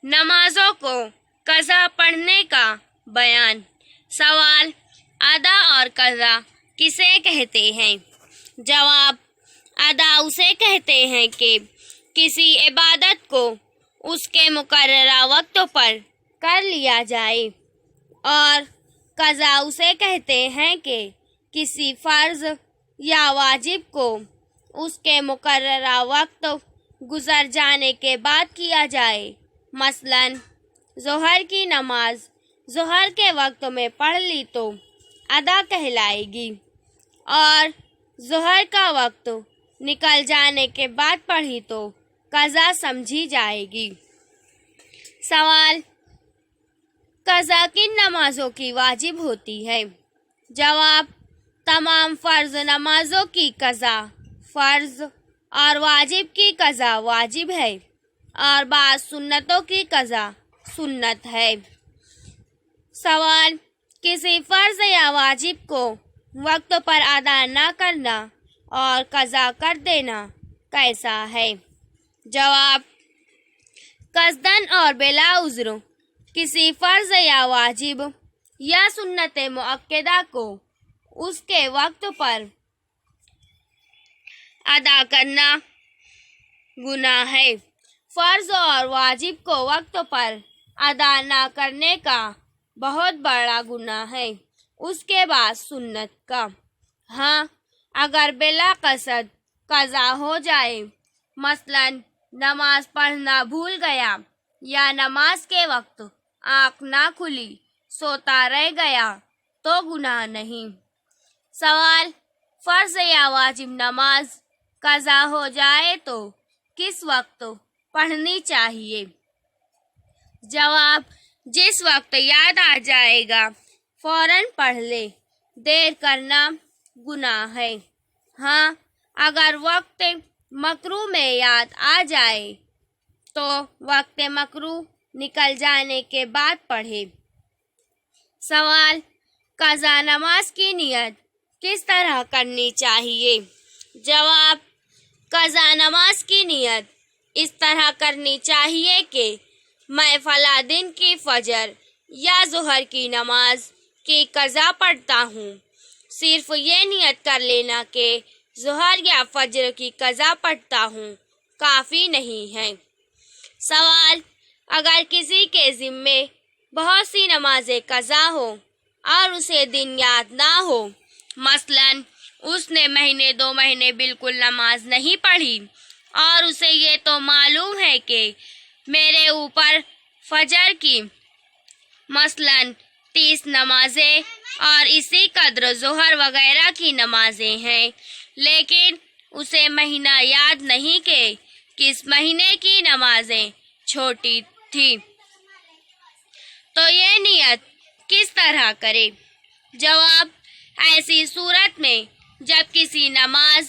नमाजों को कज़ा पढ़ने का बयान। सवाल, अदा और कज़ा किसे कहते हैं? जवाब, अदा उसे कहते हैं कि किसी इबादत को उसके मुकर्ररा वक्त पर कर लिया जाए, और कज़ा उसे कहते हैं कि किसी फ़र्ज़ या वाजिब को उसके मुकर्ररा वक्त गुज़र जाने के बाद किया जाए। मसलन ज़ोहर की नमाज ज़ोहर के वक्त में पढ़ ली तो अदा कहलाएगी, और ज़ोहर का वक्त निकल जाने के बाद पढ़ी तो कज़ा समझी जाएगी। सवाल, कज़ा किन नमाजों की वाजिब होती है? जवाब, तमाम फ़र्ज़ नमाजों की कज़ा फ़र्ज़ और वाजिब की कज़ा वाजिब है, और बाज़ सुन्नतों की कज़ा सुन्नत है। सवाल, किसी फ़र्ज़ या वाजिब को वक्त पर अदा न करना और कज़ा कर देना कैसा है? जवाब, कस्दन और बिला उज़्र किसी फ़र्ज़ या वाजिब या सुन्नत मुअक्कदा को उसके वक्त पर अदा करना गुनाह है। फ़र्ज़ और वाजिब को वक्त पर अदा न करने का बहुत बड़ा गुनाह है, उसके बाद सुन्नत का। हाँ, अगर बिला कसद कज़ा हो जाए, मसलन नमाज पढ़ना भूल गया या नमाज के वक्त आँख ना खुली, सोता रह गया, तो गुनाह नहीं। सवाल, फ़र्ज़ या वाजिब नमाज कज़ा हो जाए तो किस वक्त पढ़नी चाहिए? जवाब, जिस वक्त याद आ जाएगा फ़ौरन पढ़ ले, देर करना गुनाह है। हाँ, अगर वक्त मकरूह में याद आ जाए तो वक्त मकरूह निकल जाने के बाद पढ़े। सवाल, कज़ा नमाज की नियत किस तरह करनी चाहिए? जवाब, कज़ा नमाज की नियत इस तरह करनी चाहिए कि मैं फ़ला दिन की फ़जर या ज़ोहर की नमाज की कज़ा पढ़ता हूँ। सिर्फ़ ये नियत कर लेना कि ज़ोहर या फ़जर की कज़ा पढ़ता हूँ काफ़ी नहीं है। सवाल, अगर किसी के ज़िम्मे बहुत सी नमाज़ें कज़ा हो और उसे दिन याद ना हो, मसलन उसने महीने 2 महीने बिल्कुल नमाज नहीं पढ़ी और उसे ये तो मालूम है कि मेरे ऊपर फ़जर की मसलन 30 नमाज़ें और इसी कदर ज़ोहर वगैरह की नमाज़ें हैं, लेकिन उसे महीना याद नहीं कि किस महीने की नमाज़ें छोटी थी, तो ये नियत किस तरह करे? जवाब, ऐसी सूरत में जब किसी नमाज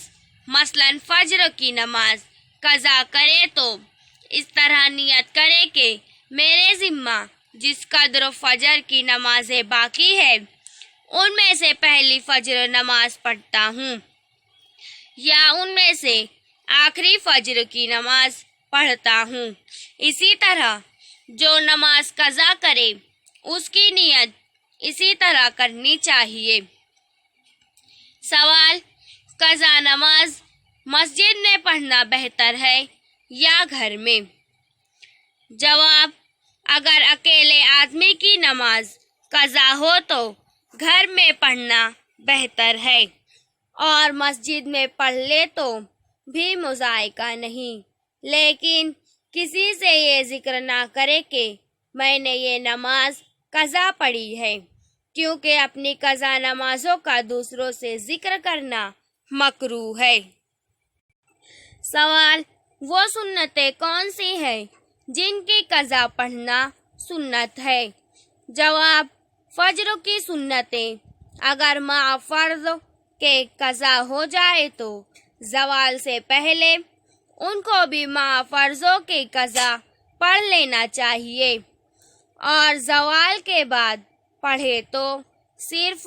मसलन फ़ज्र की नमाज कज़ा करे तो इस तरह नियत करे कि मेरे ज़िम्मा जिस कदर फ़जर की नमाज़ें बाकी है उनमें से पहली फ़ज्र नमाज पढ़ता हूँ, या उनमें से आखिरी फ़ज्र की नमाज पढ़ता हूँ। इसी तरह जो नमाज कज़ा करे उसकी नियत इसी तरह करनी चाहिए। सवाल, कज़ा नमाज मस्जिद में पढ़ना बेहतर है या घर में? जवाब, अगर अकेले आदमी की नमाज कज़ा हो तो घर में पढ़ना बेहतर है, और मस्जिद में पढ़ ले तो भी मुज़ायका नहीं, लेकिन किसी से ये ज़िक्र ना करे कि मैंने ये नमाज कज़ा पढ़ी है, क्योंकि अपनी कज़ा नमाज़ों का दूसरों से ज़िक्र करना मकरूह है। सवाल, वो सुन्नतें कौन सी हैं जिनकी कज़ा पढ़ना सुन्नत है? जवाब, फ़ज्र की सुन्नतें अगर मा फ़र्ज़ के कज़ा हो जाए तो ज़वाल से पहले उनको भी मा फ़र्ज़ों के कज़ा पढ़ लेना चाहिए, और ज़वाल के बाद पढ़े तो सिर्फ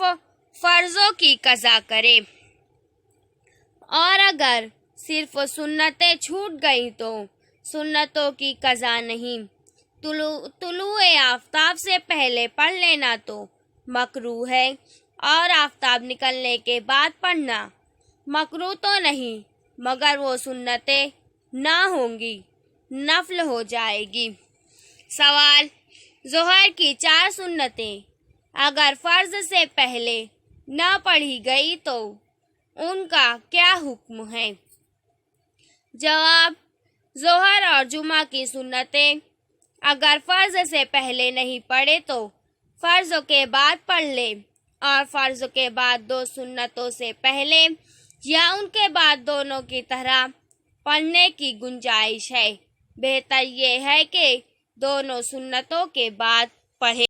फ़र्ज़ों की कज़ा करे, और अगर सिर्फ सुन्नतें छूट गई तो सुन्नतों की कज़ा नहीं, طلوع آفتاب سے پہلے پڑھ لینا تو مکروہ ہے اور آفتاب نکلنے کے بعد پڑھنا مکروہ تو نہیں، مگر وہ سنتیں نہ ہوں گی، نفل ہو جائے گی۔ سوال: ظہر کی 4 سنتیں اگر فرض سے پہلے نہ پڑھی گئی تو ان کا کیا حکم ہے؟ جواب: ظہر اور جمعہ کی سنتیں اگر فرض سے پہلے نہیں پڑھے تو فرض کے بعد پڑھ لے، اور فرض کے بعد 2 سنتوں سے پہلے یا ان کے بعد دونوں کی طرح پڑھنے کی گنجائش ہے۔ بہتر یہ ہے کہ دونوں سنتوں کے بعد پڑھے۔